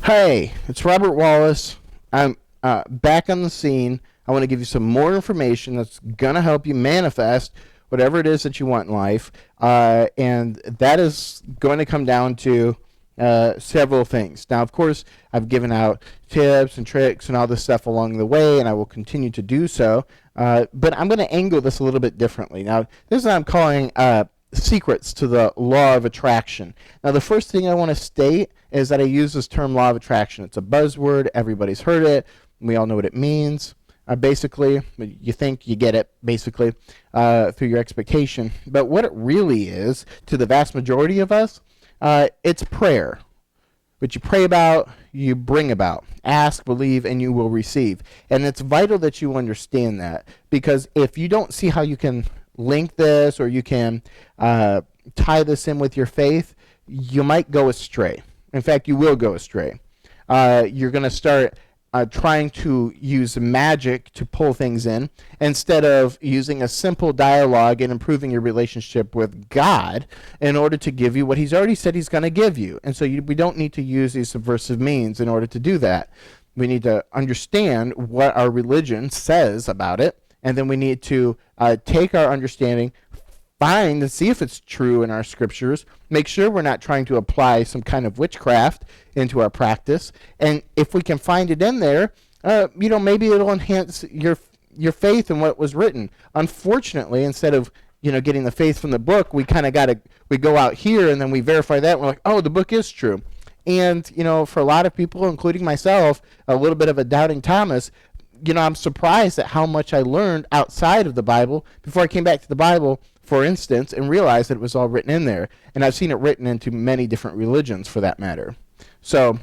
Hey, it's Robert Wallace. I'm back on the scene. I want to give you some more information that's going to help you manifest whatever it is that you want in life. And that is going to come down to several things. Now, of course, I've given out tips and tricks and all this stuff along the way, and I will continue to do so. But I'm going to angle this a little bit differently. Now, this is what I'm calling secrets to the law of attraction. Now, the first thing I want to state is that I use this term law of attraction. It's a buzzword. Everybody's heard it. We all know what it means. Basically, you think you get it, basically, through your expectation. But what it really is, to the vast majority of us, it's prayer. What you pray about, you bring about. Ask, believe, and you will receive. And it's vital that you understand that, because if you don't see how you can link this or you can tie this in with your faith, you might go astray. In fact, you will go astray. You're going to start trying to use magic to pull things in instead of using a simple dialogue and improving your relationship with God in order to give you what he's already said he's going to give you. And so we don't need to use these subversive means in order to do that. We need to understand what our religion says about it, and then we need to take our understanding, find and see if it's true in our scriptures, make sure we're not trying to apply some kind of witchcraft into our practice, and if we can find it in there, maybe it'll enhance your faith in what was written. Unfortunately, instead of getting the faith from the book, we kind of we go out here and then we verify that, and we're like, oh, the book is true. And for a lot of people, including myself, a little bit of a doubting Thomas, I'm surprised at how much I learned outside of the Bible before I came back to the Bible, for instance, and realized that it was all written in there. And I've seen it written into many different religions, for that matter. So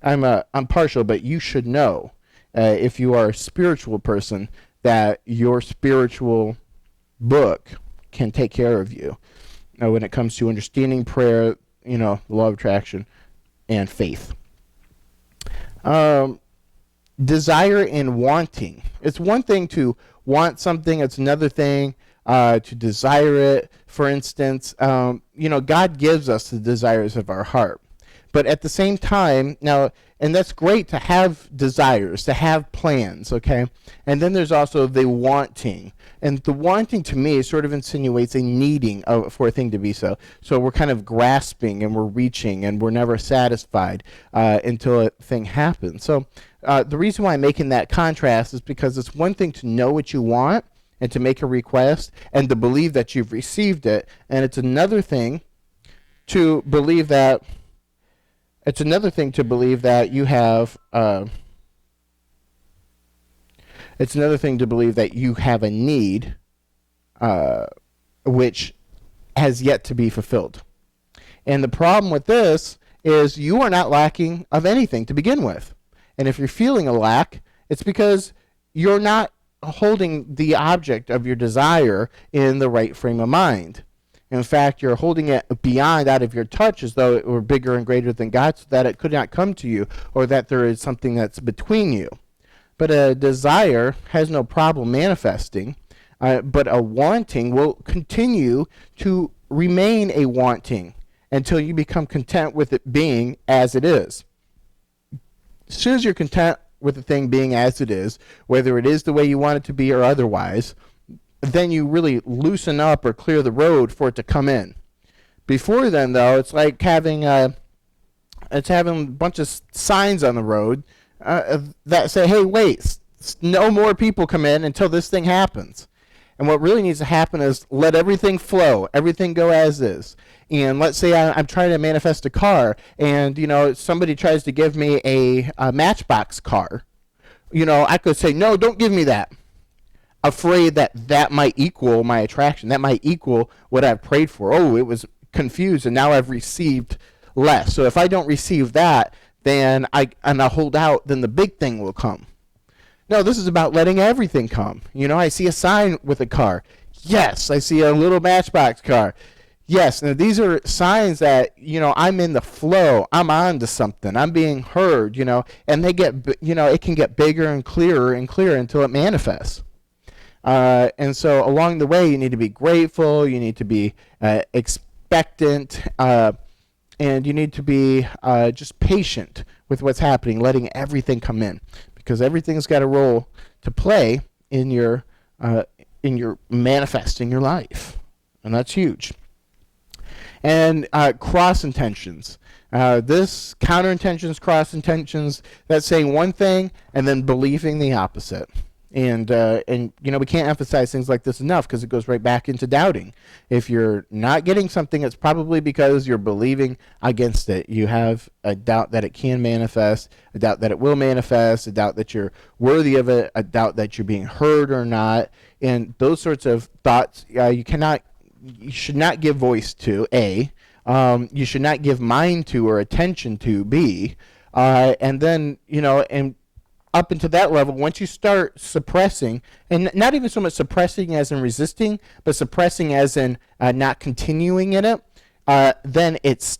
I'm partial, but you should know, if you are a spiritual person, that your spiritual book can take care of you when it comes to understanding prayer, the law of attraction, and faith. Desire and wanting. It's one thing to want something. It's another thing to desire it. For instance, God gives us the desires of our heart. But at the same time, and that's great to have desires, to have plans, okay? And then there's also the wanting. And the wanting, to me, sort of insinuates a needing for a thing to be so. So we're kind of grasping and we're reaching and we're never satisfied until a thing happens. So the reason why I'm making that contrast is because it's one thing to know what you want and to make a request and to believe that you've received it. And it's another thing to believe that you have it's another thing to believe that you have a need which has yet to be fulfilled. And the problem with this is you are not lacking of anything to begin with. And if you're feeling a lack, it's because you're not holding the object of your desire in the right frame of mind. In fact, you're holding it beyond out of your touch as though it were bigger and greater than God, so that it could not come to you, or that there is something that's between you. But a desire has no problem manifesting, but a wanting will continue to remain a wanting until you become content with it being as it is. As soon as you're content with the thing being as it is, whether it is the way you want it to be or otherwise, then you really loosen up or clear the road for it to come in. Before then, though, it's like having a bunch of signs on the road that say, hey, wait, no more people come in until this thing happens. And what really needs to happen is let everything flow, everything go as is. And let's say I'm trying to manifest a car, and somebody tries to give me a Matchbox car. I could say, no, don't give me that. Afraid that might equal my attraction. That might equal what I've prayed for. Oh, it was confused, and now I've received less. So if I don't receive that, then I hold out, then the big thing will come. No, this is about letting everything come. I see a sign with a car. Yes, I see a little Matchbox car. Yes, now these are signs that, I'm in the flow. I'm on to something. I'm being heard, and they get, it can get bigger and clearer until it manifests. And so along the way, you need to be grateful. You need to be expectant. and you need to be just patient with what's happening, letting everything come in, because everything's got a role to play in your manifesting your life, and that's huge. And cross intentions. This counter intentions, cross intentions, that's saying one thing and then believing the opposite. And we can't emphasize things like this enough, because it goes right back into doubting. If you're not getting something, it's probably because you're believing against it. You have a doubt that it can manifest, a doubt that it will manifest, a doubt that you're worthy of it, a doubt that you're being heard or not. And those sorts of thoughts, you should not give voice to, A. You should not give mind to or attention to, B. And then, and up into that level, once you start suppressing, and not even so much suppressing as in resisting, but suppressing as in not continuing in it, then its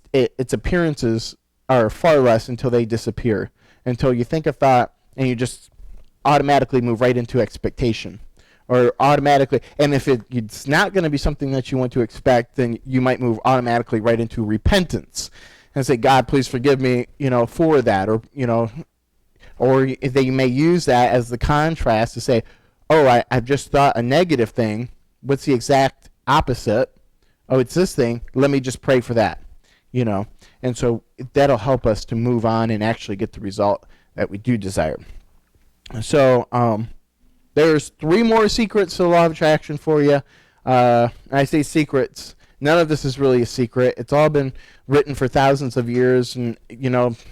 appearances are far less until they disappear, until you think a thought and you just automatically move right into expectation. Or automatically, and if it's not going to be something that you want to expect, then you might move automatically right into repentance and say, God, please forgive me, for that, or they may use that as the contrast to say, oh, I've just thought a negative thing. What's the exact opposite? Oh, it's this thing. Let me just pray for that, And so that'll help us to move on and actually get the result that we do desire. So, there's 3 more secrets to the law of attraction for you. I say secrets. None of this is really a secret. It's all been written for thousands of years in,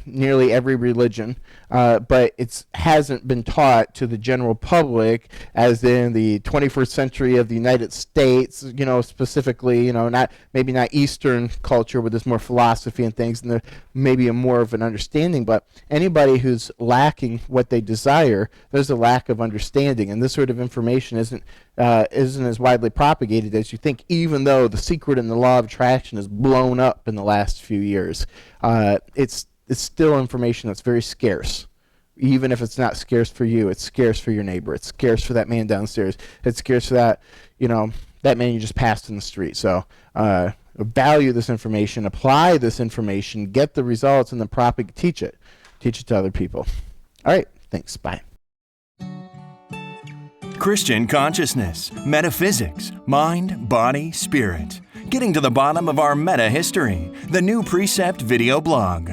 nearly every religion. But it hasn't been taught to the general public, as in the 21st century of the United States, specifically, maybe not Eastern culture where there's more philosophy and things, and there maybe more of an understanding. But anybody who's lacking what they desire, there's a lack of understanding. And this sort of information isn't as widely propagated as you think, even though the secret in the law of attraction is blown up in the last few years. It's still information that's very scarce. Even if it's not scarce for you, it's scarce for your neighbor. It's scarce for that man downstairs. It's scarce for that, that man you just passed in the street. So value this information, apply this information, get the results, and then teach it to other people. All right, thanks. Bye. Christian consciousness, metaphysics, mind, body, spirit. Getting to the bottom of our meta history. The New Precept video blog.